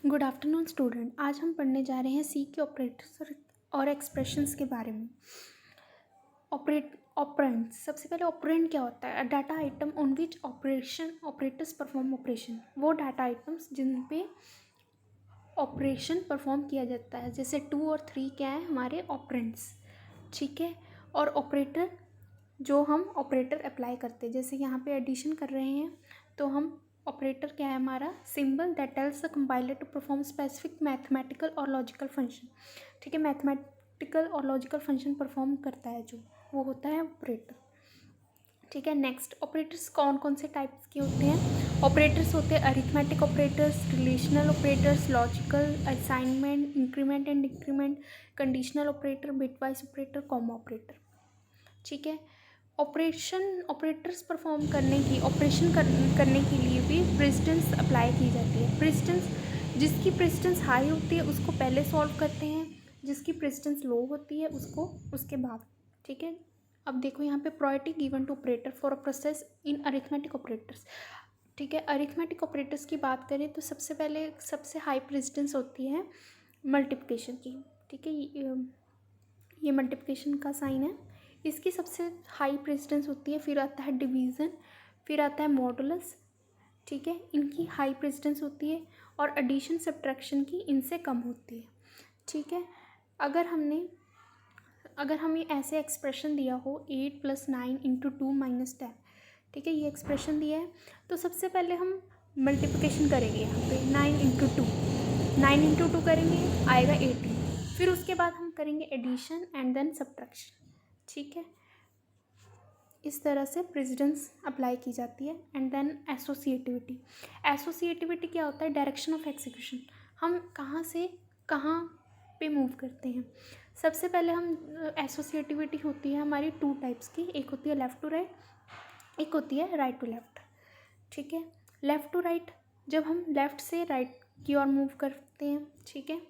Good afternoon student. आज हम पढ़ने जा रहे हैं सी के ऑपरेटर्स और एक्सप्रेशंस के बारे में। ऑपरेंड, सबसे पहले ऑपरेंड क्या होता है? Data item on which operators perform operation. वो डाटा आइटम्स जिन पे ऑपरेशन परफॉर्म किया जाता है, जैसे 2 और 3 क्या है हमारे ऑपरेंड्स, ठीक है। और ऑपरेटर जो हम ऑपरेटर अप्लाई करते हैं, जैसे यहाँ पे एडिशन कर रहे हैं तो हम ऑपरेटर क्या है हमारा symbol that tells the compiler to perform specific mathematical और लॉजिकल फंक्शन, ठीक है। मैथमेटिकल और लॉजिकल फंक्शन परफॉर्म करता है जो, वो होता है ऑपरेटर, ठीक है। नेक्स्ट, ऑपरेटर्स कौन कौन से टाइप्स के होते हैं? ऑपरेटर्स होते हैं arithmetic operators, relational operators, logical, assignment, increment and decrement, conditional operator, bitwise operator, comma operator, ठीक है। ऑपरेटर्स परफॉर्म करने की करने के लिए भी प्रेसिडेंस अप्लाई की जाती है। प्रेसिडेंस, जिसकी प्रेसिडेंस हाई होती है उसको पहले सॉल्व करते हैं, जिसकी प्रेसिडेंस लो होती है उसको उसके बाद, ठीक है। अब देखो यहाँ पे priority given to operator for a process in arithmetic operators, ठीक है। अरिथमेटिक ऑपरेटर्स की बात करें तो सबसे पहले सबसे हाई प्रेसिडेंस होती है मल्टीप्लिकेशन की, ठीक है। ये मल्टीप्लिकेशन का साइन है, इसकी सबसे हाई प्रेसिडेंस होती है। फिर आता है डिवीज़न, फिर आता है मॉडुलस, ठीक है, इनकी हाई प्रेसिडेंस होती है। और एडिशन सब्ट्रैक्शन की इनसे कम होती है, ठीक है। अगर हमें ऐसे एक्सप्रेशन दिया हो 8 + 9 × 2 - 10, ठीक है, ये एक्सप्रेशन दिया है तो सबसे पहले हम मल्टीप्लिकेशन करेंगे। यहाँ पे 9 × 2 करेंगे, आएगा 18। फिर उसके बाद हम करेंगे एडिशन एंड देन सब्ट्रैक्शन, ठीक है। इस तरह से प्रेसिडेंस अप्लाई की जाती है। And then associativity. एसोसिएटिविटी क्या होता है? डायरेक्शन ऑफ एग्जीक्यूशन, हम कहाँ से कहाँ पे मूव करते हैं। सबसे पहले हम एसोसिएटिविटी होती है हमारी 2 टाइप्स की, एक होती है लेफ़्ट टू राइट, एक होती है राइट टू लेफ़्ट, ठीक है। लेफ़्ट टू राइट, जब हम लेफ़्ट से राइट की ओर मूव करते हैं, ठीक है।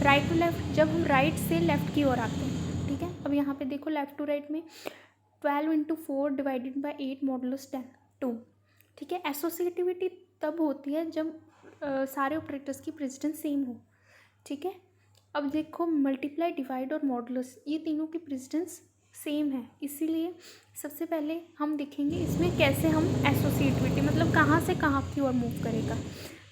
राइट टू लेफ़्ट, जब हम राइट से लेफ़्ट की ओर आते हैं, ठीक है। अब यहाँ पे देखो लेफ़्ट टू राइट में 12 × 4 / 8 मॉडुलस 10 2, ठीक है। एसोसिएटिविटी तब होती है जब सारे ऑपरेटर्स की प्रेसिडेंस सेम हो, ठीक है। अब देखो मल्टीप्लाई, डिवाइड और मॉडुलस, ये तीनों की प्रेसिडेंस सेम है, इसीलिए सबसे पहले हम देखेंगे इसमें कैसे हम एसोसिएटिविटी मतलब कहाँ से कहाँ की ओर मूव करेगा,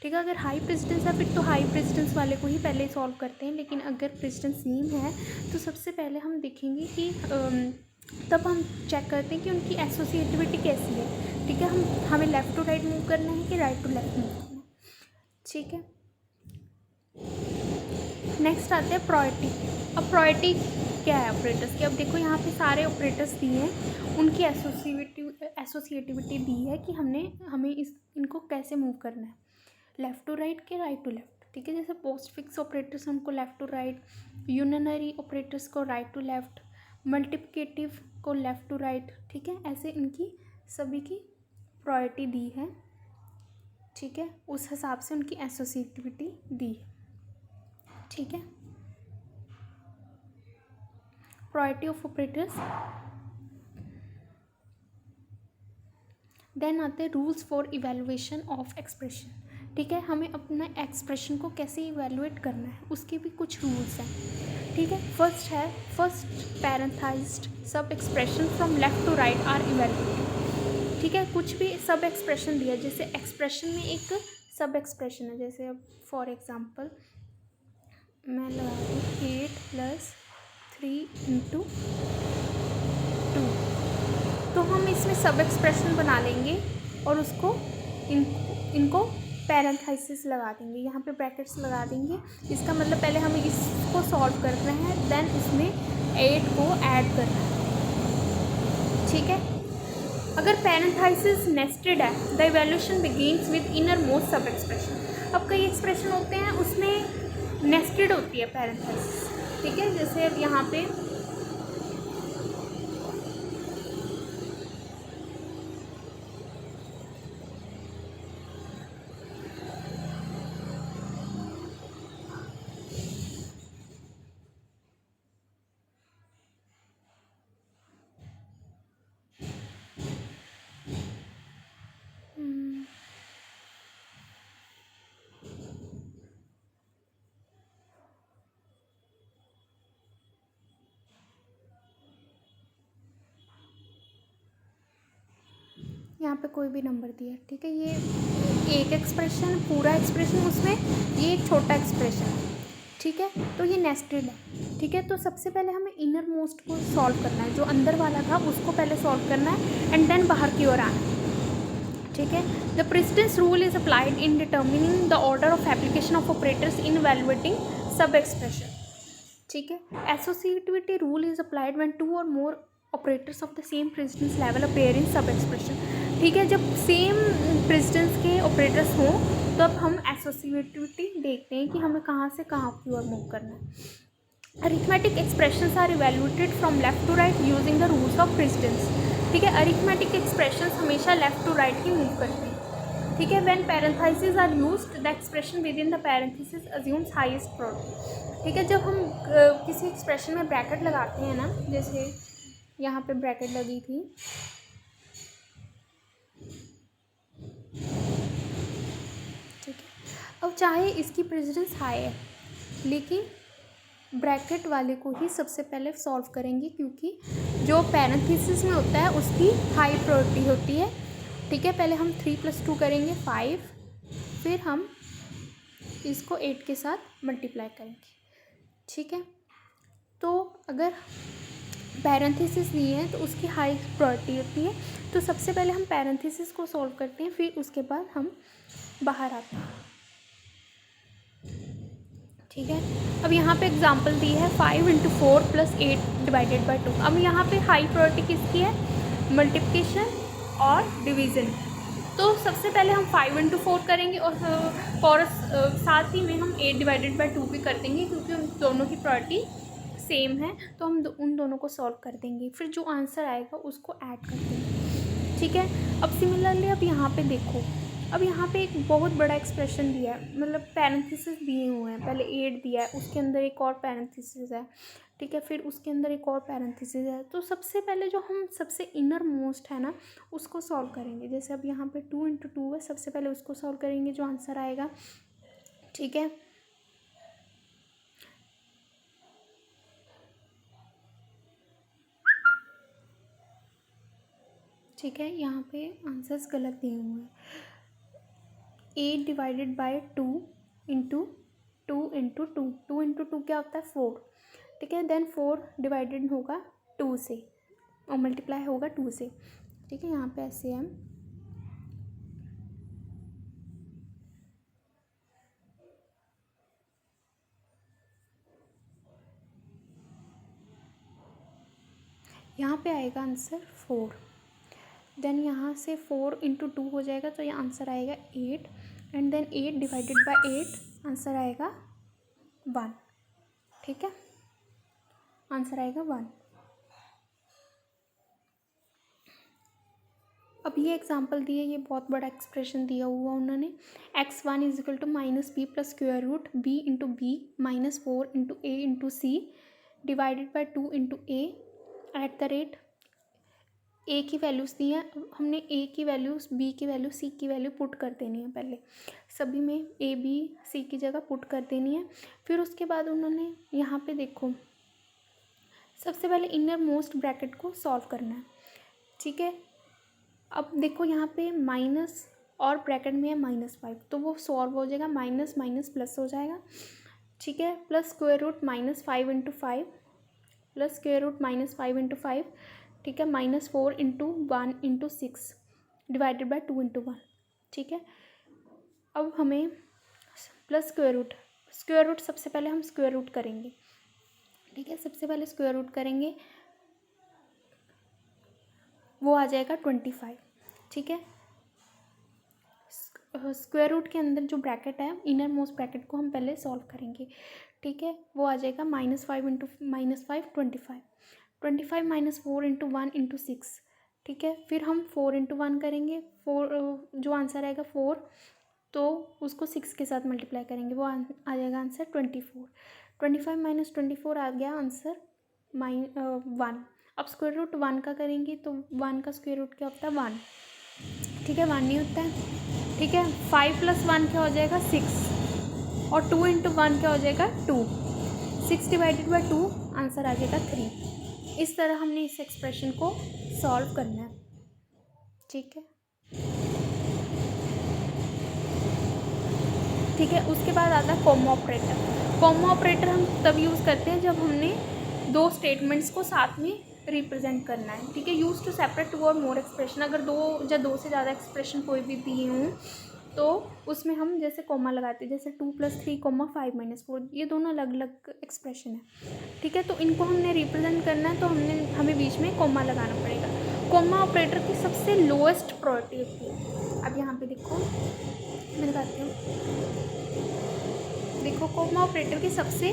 ठीक है। अगर हाई प्रेसिडेंस है फिर तो हाई प्रेसिडेंस वाले को ही पहले सॉल्व करते हैं, लेकिन अगर प्रेसिडेंस सेम है तो सबसे पहले हम देखेंगे कि तब हम चेक करते हैं कि उनकी एसोसिएटिविटी कैसी है, ठीक है। हमें लेफ़्ट टू राइट मूव करना है कि राइट टू लेफ़्ट मूव करना है, ठीक है। नेक्स्ट आते हैं प्रायोरिटी। अब प्रायोरिटी क्या है ऑपरेटर्स की? अब देखो यहाँ पे सारे ऑपरेटर्स दिए हैं, उनकी एसोसिएटिविटी दी है कि हमें इनको कैसे मूव करना है, लेफ़्ट टू राइट के राइट टू लेफ़्ट, ठीक है। जैसे पोस्ट फिक्स ऑपरेटर्स हमको लेफ़्ट टू राइट, यूनिनरी ऑपरेटर्स को राइट टू लेफ़्ट, मल्टीप्लिकेटिव को लेफ़्ट टू राइट, ठीक है। ऐसे इनकी सभी की प्रायोरिटी दी है, ठीक है। उस हिसाब से उनकी एसोसिएटिविटी दी है, ठीक है। Priority of operators. देन आते हैं rules for evaluation of expression, ठीक है। हमें अपना एक्सप्रेशन को कैसे इवेलुएट करना है उसके भी कुछ रूल्स हैं, ठीक है। First parenthesized sub expression from left to right are evaluated, ठीक है। कुछ भी सब एक्सप्रेशन दिया, जैसे एक्सप्रेशन में एक सब एक्सप्रेशन है, जैसे अब फॉर एग्जांपल मैं लगा दूँ 8 + 3 × 2, तो हम इसमें सब एक्सप्रेशन बना लेंगे और उसको इनको पैरेंथेसिस लगा देंगे, यहाँ पे ब्रैकेट्स लगा देंगे। इसका मतलब पहले हमें इसको सॉल्व करना है, देन इसमें 8 को ऐड करना है, ठीक है। अगर पैरेंथेसिस नेस्टेड है, the evaluation begins with inner most सब एक्सप्रेशन। अब कई एक्सप्रेशन होते हैं उसमें नेस्टेड होती है पैरेंथेसिस, ठीक है। जैसे अब यहाँ पे पे कोई भी नंबर दिया है, ठीक है। ये एक एक्सप्रेशन, पूरा एक्सप्रेशन, उसमें ये एक छोटा एक्सप्रेशन है, ठीक है। तो ये नेस्टेड है, ठीक है। तो सबसे पहले हमें इनर मोस्ट को सॉल्व करना है, जो अंदर वाला था उसको पहले सॉल्व करना है एंड देन बाहर की ओर आना है, ठीक है। The precedence rule is applied in determining the order of application of operators in evaluating sub expression, ठीक है। Associativity rule is applied when two और more operators of the same precedence level appear in sub expression, ठीक है। जब same precedence के operators हों तब हम एसोसिएटिविटी देखते हैं कि हमें कहाँ से कहाँ की ओर मूव करना है। Arithmetic expressions are evaluated from left to right using the rules of precedence, ठीक है। अरिथमेटिक एक्सप्रेशंस हमेशा लेफ्ट टू राइट ही मूव करते हैं, ठीक है। When parenthesis are used the expression within the parenthesis assumes highest priority, ठीक है। जब हम किसी एक्सप्रेशन में ब्रैकेट लगाते हैं ना, जैसे यहाँ पे ब्रैकेट लगी थी, ठीक है। अब चाहे इसकी प्रेसिडेंस हाई है, लेकिन ब्रैकेट वाले को ही सबसे पहले सॉल्व करेंगे, क्योंकि जो पैरेंथेसिस में होता है उसकी हाई प्रायोरिटी होती है, ठीक है। पहले हम 3 + 2 करेंगे 5, फिर हम इसको 8 के साथ मल्टीप्लाई करेंगे, ठीक है। तो अगर पैरेंथेसिस नहीं है तो उसकी हाई प्रायोरिटी होती है, तो सबसे पहले हम पैरेंथेसिस को सॉल्व करते हैं, फिर उसके बाद हम बाहर आते हैं, ठीक है। अब यहाँ पे एग्जांपल दी है 5 × 4 + 8 / 2। अब यहाँ पे हाई प्रायोरिटी किसकी है? मल्टीप्लिकेशन और डिवीज़न। तो सबसे पहले हम 5 × 4 करेंगे और साथ ही में हम 8 / 2 भी कर देंगे, क्योंकि उन दोनों की प्रायोरिटी सेम है, तो हम उन दोनों को सॉल्व कर देंगे। फिर जो आंसर आएगा उसको ऐड कर देंगे, ठीक है। अब सिमिलरली अब यहाँ पे देखो, अब यहाँ पे एक बहुत बड़ा एक्सप्रेशन दिया है, मतलब पैरेंथेसिस दिए हुए हैं। पहले 8 दिया है, उसके अंदर एक और पैरेंथेसिस है, ठीक है। फिर उसके अंदर एक और पैरेंथेसिस है। तो सबसे पहले जो हम सबसे इनर मोस्ट है ना, उसको सॉल्व करेंगे। जैसे अब यहाँ पे 2 × 2 है, सबसे पहले उसको सॉल्व करेंगे, जो आंसर आएगा, ठीक है। ठीक है, यहाँ पे आंसर्स गलत दिए हुए हैं। 8 / 2 × 2 × 2, 2 × 2 क्या होता है? 4, ठीक है। देन 4 डिवाइडेड होगा 2 से और मल्टीप्लाई होगा 2 से, ठीक है। यहाँ पे ऐसे है, यहाँ पे आएगा आंसर 4। देन यहाँ से 4 × 2 हो जाएगा, तो ये आंसर आएगा 8, एंड देन 8 / 8 आंसर आएगा 1, ठीक है। आंसर आएगा 1। अब ये एग्जांपल दिए, ये बहुत बड़ा एक्सप्रेशन दिया हुआ उन्होंने, x1 = -b + √ b × b -4 × a × c / 2 × a @ ए की वैल्यूज़ दी हैं। हमने ए की वैल्यूज़, बी की वैल्यू, सी की वैल्यू पुट कर देनी है। पहले सभी में ए बी सी की जगह पुट कर देनी है। फिर उसके बाद उन्होंने यहाँ पे देखो, सबसे पहले इनर मोस्ट ब्रैकेट को सॉल्व करना है, ठीक है। अब देखो यहाँ पे माइनस और ब्रैकेट में है -5, तो वो सॉल्व हो जाएगा, माइनस माइनस प्लस हो जाएगा, ठीक है। Plus square root -5 × 5 plus square root -5 × 5, ठीक है। -4 × 1 × 6 / 2 × 1, ठीक है। अब हमें प्लस स्क्वायर रूट सबसे पहले हम स्क्वायर रूट करेंगे, ठीक है। सबसे पहले स्क्वायर रूट करेंगे, वो आ जाएगा 25, ठीक है। स्क्वायर रूट के अंदर जो ब्रैकेट है, इनर मोस्ट ब्रैकेट को हम पहले सॉल्व करेंगे, ठीक है। वो आ जाएगा -5 × -5 25, 25 - 4 × 1 × 6, ठीक है। फिर हम 4 × 1 करेंगे, 4 जो आंसर आएगा 4, तो उसको 6 के साथ मल्टीप्लाई करेंगे, वो आ जाएगा आंसर 24। 25 - 24 आ गया आंसर 1। अब स्क्वायर रूट 1 का करेंगे, तो 1 का स्क्वायर रूट क्या होता है? 1, ठीक है। 1 नहीं होता है, ठीक है। 5 + 1 क्या हो जाएगा? 6, और 2 × 1 क्या हो जाएगा? 2, 6 / 2 आंसर आ जाएगा 3। इस तरह हमने इस एक्सप्रेशन को सॉल्व करना है, ठीक है। ठीक है। उसके बाद आता है कॉमा ऑपरेटर। कॉमा ऑपरेटर हम तब यूज़ करते हैं जब हमने दो स्टेटमेंट्स को साथ में रिप्रेजेंट करना है, ठीक है। यूज़ टू सेपरेट टू और मोर एक्सप्रेशन, अगर दो से ज़्यादा एक्सप्रेशन कोई भी दिए हों तो उसमें हम जैसे कॉमा लगाते हैं, जैसे 2+3, 5 - 4, ये दोनों अलग अलग एक्सप्रेशन है, ठीक है। तो इनको हमने रिप्रेजेंट करना है तो हमें बीच में कॉमा लगाना पड़ेगा। कॉमा ऑपरेटर की सबसे लोएस्ट प्रायोरिटी होती है। अब यहाँ पे देखो, मैं लगाती हूँ, देखो कॉमा ऑपरेटर की सबसे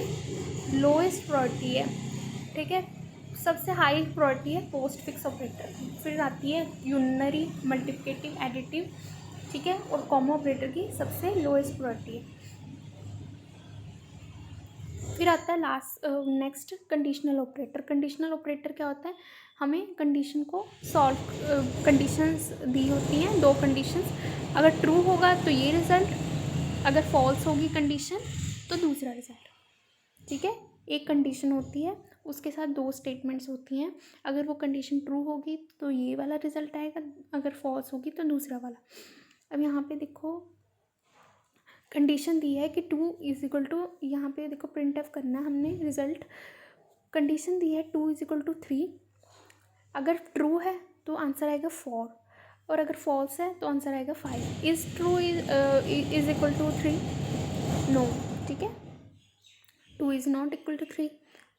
लोएस्ट प्रायोरिटी है, ठीक है। सबसे हाई प्रायोरिटी है पोस्ट फिक्स ऑपरेटर, फिर आती है यूनरी, मल्टीप्लिकेटिव, एडिटिव, ठीक है। और कॉमा ऑपरेटर की सबसे लोएस्ट प्रायोरिटी है। फिर आता है next conditional operator. Conditional operator क्या होता है, हमें कंडीशन को सॉल्व, कंडीशंस दी होती हैं, दो कंडीशंस, अगर ट्रू होगा तो ये रिज़ल्ट, अगर फॉल्स होगी कंडीशन तो दूसरा रिज़ल्ट, ठीक है। एक कंडीशन होती है, उसके साथ दो स्टेटमेंट्स होती हैं, अगर वो कंडीशन ट्रू होगी तो ये वाला रिज़ल्ट आएगा, अगर फॉल्स होगी तो दूसरा वाला। अब यहाँ पे देखो कंडीशन दी है कि 2 = यहाँ पे देखो प्रिंट एफ करना है हमने रिज़ल्ट, कंडीशन दी है 2 = 3, अगर ट्रू है तो आंसर आएगा 4 और अगर फॉल्स है तो आंसर आएगा 5। Is true is equal to 3? No, ठीक है। 2 is not equal to 3,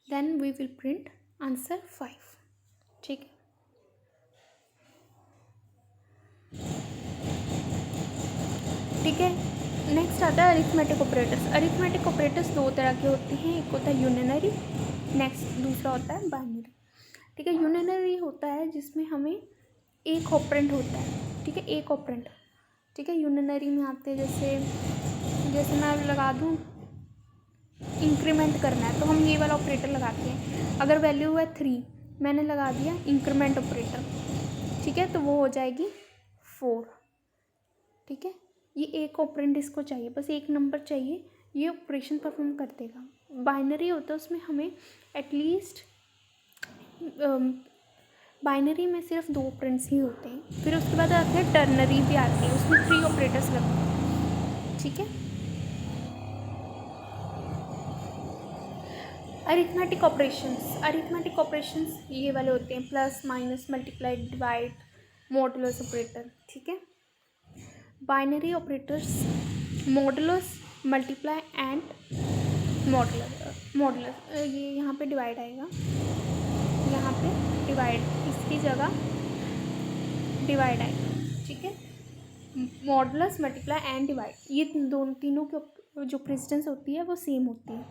then we will print answer 5, ठीक है। ठीक है। नेक्स्ट आता है अरिथमेटिक ऑपरेटर्स। अरिथमेटिक ऑपरेटर्स दो तरह के होते हैं, एक होता है यूनिनरी, नेक्स्ट दूसरा होता है बाइनरी, ठीक है। यूनिनरी होता है जिसमें हमें एक ऑपरेंड होता है, ठीक है, एक ऑपरेंड, ठीक है। यूनिनरी में आते हैं जैसे मैं लगा दूँ इंक्रीमेंट करना है तो हम ये वाला ऑपरेटर लगाते हैं, अगर वैल्यू है 3 मैंने लगा दिया इंक्रीमेंट ऑपरेटर, ठीक है, तो वो हो जाएगी 4, ठीक है। ये एक ऑपरेंड इसको चाहिए, बस एक नंबर चाहिए, ये ऑपरेशन परफॉर्म कर देगा। बाइनरी होता है उसमें हमें एटलीस्ट बाइनरी में सिर्फ दो ऑपरेंड्स ही होते हैं। फिर उसके बाद आते हैं टर्नरी भी आती है, उसमें 3 ऑपरेटर्स लगते हैं, ठीक है। अरिथमेटिक ऑपरेशंस ये वाले होते हैं, plus, minus, multiply, divide, modulus operator, ठीक है। Binary operators modulus, multiply and modulus, ये यहाँ पे डिवाइड आएगा, यहाँ पे डिवाइड, इसकी जगह डिवाइड आएगा, ठीक है। मॉडुलस, मल्टीप्लाई एंड डिवाइड, ये तीनों की जो प्रेसिडेंस होती है वो सेम होती है,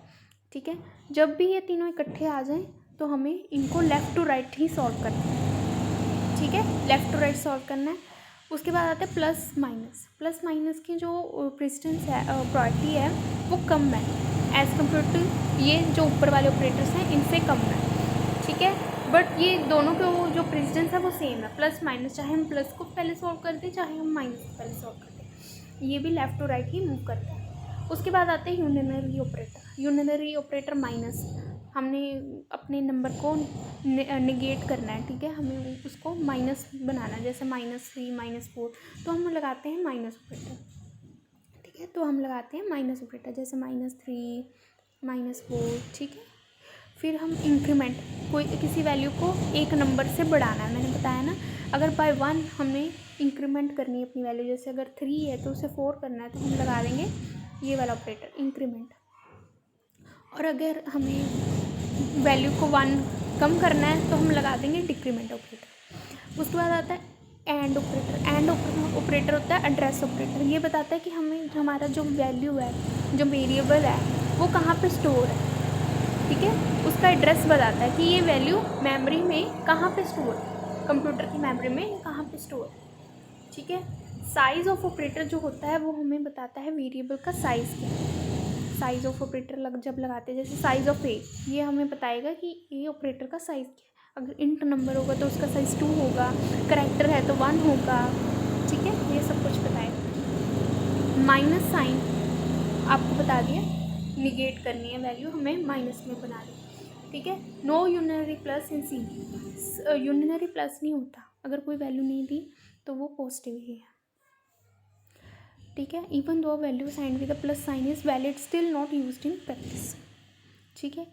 ठीक है। जब भी ये तीनों इकट्ठे आ जाएं तो हमें इनको लेफ़्ट टू राइट ही सॉल्व करना है, ठीक है, लेफ़्ट टू राइट सॉल्व करना है। उसके बाद आता है प्लस माइनस की जो प्रेसिडेंस है, प्रायोरिटी है वो कम है एज़ कम्पेयर टू ये जो ऊपर वाले ऑपरेटर्स हैं इनसे कम है, ठीक है। बट ये दोनों के जो प्रेसिडेंस है वो सेम है, प्लस माइनस, चाहे हम प्लस को पहले सॉल्व कर दें चाहे हम माइनस को पहले सॉल्व कर दें, ये भी लेफ़्ट टू राइट ही मूव करता है। उसके बाद आते हैं यूनिनरी ऑपरेटर माइनस, हमने अपने नंबर को निगेट करना है, ठीक है, हमें उसको माइनस बनाना है, जैसे -3 -4 तो हम लगाते हैं माइनस ऑपरेटर, ठीक है। तो हम लगाते हैं माइनस ऑपरेटर, जैसे -3 -4, ठीक है। फिर हम इंक्रीमेंट, किसी वैल्यू को एक नंबर से बढ़ाना है, मैंने बताया ना, अगर बाय 1 हमने इंक्रीमेंट करनी है अपनी वैल्यू, जैसे अगर 3 है तो उसे 4 करना है तो हम लगा देंगे ये वाला ऑपरेटर इंक्रीमेंट। और अगर हमें वैल्यू को 1 कम करना है तो हम लगा देंगे डिक्रीमेंट ऑपरेटर। उसके बाद आता है एंड ऑपरेटर होता है एड्रेस ऑपरेटर, ये बताता है कि हमें हमारा जो वैल्यू है, जो वेरिएबल है वो कहाँ पे स्टोर है, ठीक है, उसका एड्रेस बताता है कि ये वैल्यू मेमोरी में कहाँ पे स्टोर है, कंप्यूटर की मेमोरी में कहाँ पे स्टोर है, ठीक है। साइज़ ऑफ ऑपरेटर जो होता है वो हमें बताता है वेरिएबल का साइज़ क्या है। साइज़ ऑफ ऑपरेटर जब लगाते हैं, जैसे साइज़ ऑफ ए, ये हमें बताएगा कि ए ऑपरेटर का साइज़ क्या है, अगर इंट नंबर होगा तो उसका साइज़ 2 होगा, करैक्टर है तो 1 होगा, ठीक है, ये सब कुछ बताएगा। माइनस साइन आपको बता दिया, निगेट करनी है वैल्यू, हमें माइनस में बना दी, ठीक है। नो यूनिनरी प्लस इन सी, यूनिनरी प्लस नहीं होता, अगर कोई वैल्यू नहीं दी तो वो पॉजिटिव ही है, ठीक है, even though value sign with the plus sign is valid still not used in practice. ठीक है,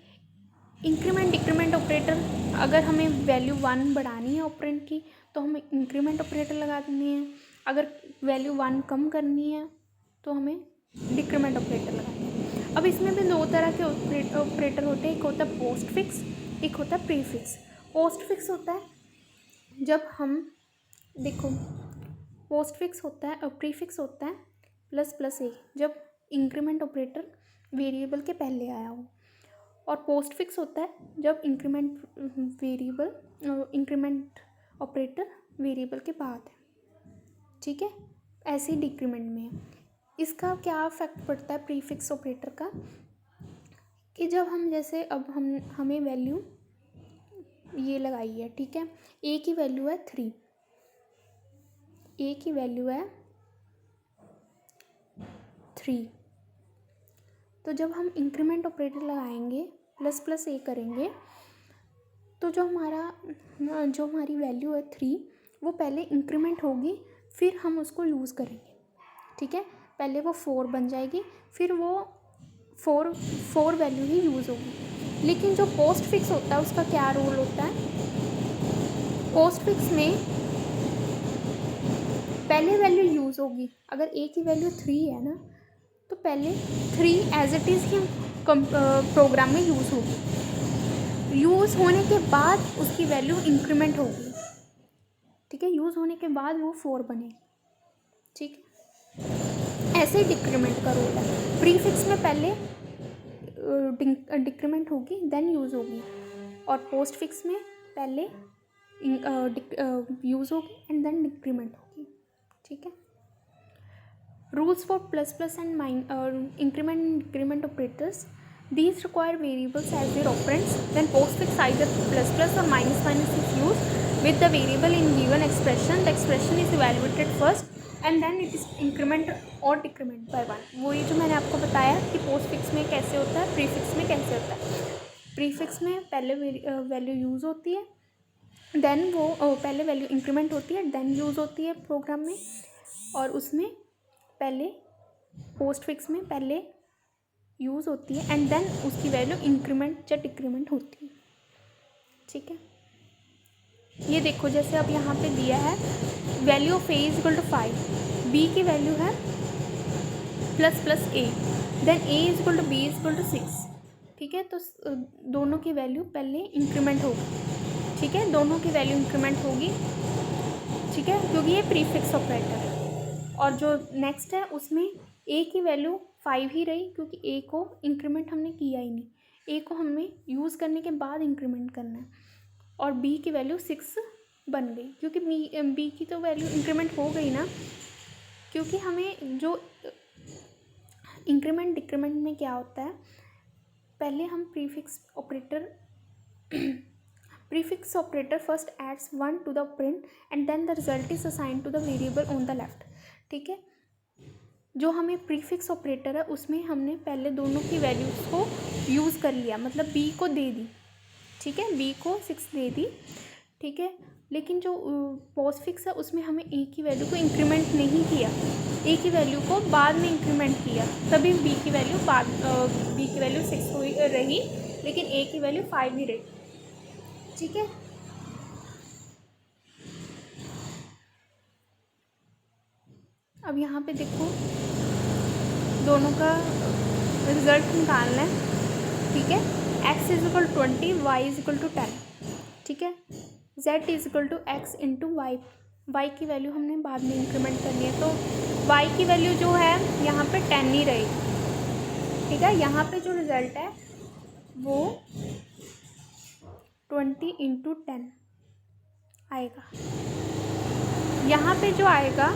इंक्रीमेंट डिक्रीमेंट ऑपरेटर, अगर हमें वैल्यू 1 बढ़ानी है ऑपरेंड की तो हमें इंक्रीमेंट ऑपरेटर लगा देनी है, अगर वैल्यू 1 कम करनी है तो हमें डिक्रीमेंट ऑपरेटर लगाना है। अब इसमें भी दो तरह के ऑपरेटर होते हैं, एक होता है पोस्ट फिक्स, एक होता है प्रीफिक्स। पोस्ट फिक्स होता है जब हम देखो, पोस्ट फिक्स होता है और प्रीफिक्स होता है प्लस प्लस ए, जब इंक्रीमेंट ऑपरेटर वेरिएबल के पहले आया हो, और पोस्ट फिक्स होता है जब इंक्रीमेंट ऑपरेटर वेरिएबल के बाद है। ठीक है, ऐसे ही डिक्रीमेंट में है। इसका क्या इफेक्ट पड़ता है प्रीफिक्स ऑपरेटर का, कि जब हम जैसे अब हमें वैल्यू ये लगाई है, ठीक है, ए की वैल्यू है 3, ए की वैल्यू है 3, तो जब हम इंक्रीमेंट ऑपरेटर लगाएंगे प्लस प्लस ए करेंगे तो जो हमारी वैल्यू है 3 वो पहले इंक्रीमेंट होगी, फिर हम उसको यूज़ करेंगे। ठीक है, पहले वो 4 बन जाएगी, फिर वो 4 वैल्यू ही यूज़ होगी। लेकिन जो पोस्ट फिक्स होता है उसका क्या रोल होता है, पोस्ट फिक्स में पहले वैल्यू यूज़ होगी, अगर ए की वैल्यू 3 है ना तो पहले 3 एज इट इज़ ही प्रोग्राम में यूज़ होगी, यूज़ होने के बाद उसकी वैल्यू इंक्रीमेंट होगी। ठीक है, यूज़ होने के बाद वो 4 बनेगी। ठीक है, ऐसे ही डिक्रीमेंट का रोल है। प्रीफिक्स में पहले डिक्रीमेंट होगी देन यूज़ होगी, और पोस्ट फिक्स में पहले यूज़ होगी एंड देन डिक्रीमेंट होगी। ठीक है, rules for plus plus and increment and decrement operators, these require variables as their operands. When postfix either plus plus or minus minus is used with the variable in given expression, the expression is evaluated first and then it is increment or decrement by 1. वही जो मैंने आपको बताया कि postfix में कैसे होता है, prefix में कैसे होता है। prefix में पहले वैल्यू यूज़ होती है, देन वो पहले वैल्यू इंक्रीमेंट होती है, देन यूज़ होती है प्रोग्राम में, और उसमें पहले पोस्ट फिक्स में पहले यूज़ होती है एंड देन उसकी वैल्यू इंक्रीमेंट या डिक्रीमेंट होती है। ठीक है, ये देखो जैसे अब यहाँ पे दिया है value of a is equal to 5, b की वैल्यू है plus plus a, then a is equal to b is equal to 6। ठीक है, तो दोनों की वैल्यू पहले इंक्रीमेंट होगी। ठीक है, दोनों की वैल्यू इंक्रीमेंट होगी। ठीक है, क्योंकि ये प्रीफिक्स ऑपरेटर है। और जो नेक्स्ट है उसमें ए की वैल्यू 5 ही रही, क्योंकि ए को इंक्रीमेंट हमने किया ही नहीं, ए को हमें यूज़ करने के बाद इंक्रीमेंट करना है, और बी की वैल्यू 6 बन गई, क्योंकि बी की तो वैल्यू इंक्रीमेंट हो गई ना, क्योंकि हमें जो इंक्रीमेंट डिक्रीमेंट में क्या होता है, पहले हम prefix operator first adds 1 to the operand and then the result is assigned to the variable on the left. ठीक है, जो हमें प्रीफिक्स ऑपरेटर है उसमें हमने पहले दोनों की वैल्यूज़ को यूज़ कर लिया, मतलब बी को दे दी। ठीक है, बी को 6 दे दी। ठीक है, लेकिन जो पोस्ट फिक्स है उसमें हमें ए की वैल्यू को इंक्रीमेंट नहीं किया, ए की वैल्यू को बाद में इंक्रीमेंट किया, तभी बी की वैल्यू 6 हुई रही, लेकिन ए की वैल्यू 5 ही रही। ठीक है, अब यहाँ पे देखो दोनों का रिज़ल्ट निकालना है। ठीक है, x is equal 20, y is equal to 10। ठीक है, z is equal to x into y, y की वैल्यू हमने बाद में इंक्रीमेंट करनी है, तो y की वैल्यू जो है यहाँ पे 10 ही रहेगी। ठीक है, यहाँ पे जो रिज़ल्ट है वो 20 इंटू 10 आएगा। यहाँ पे जो आएगा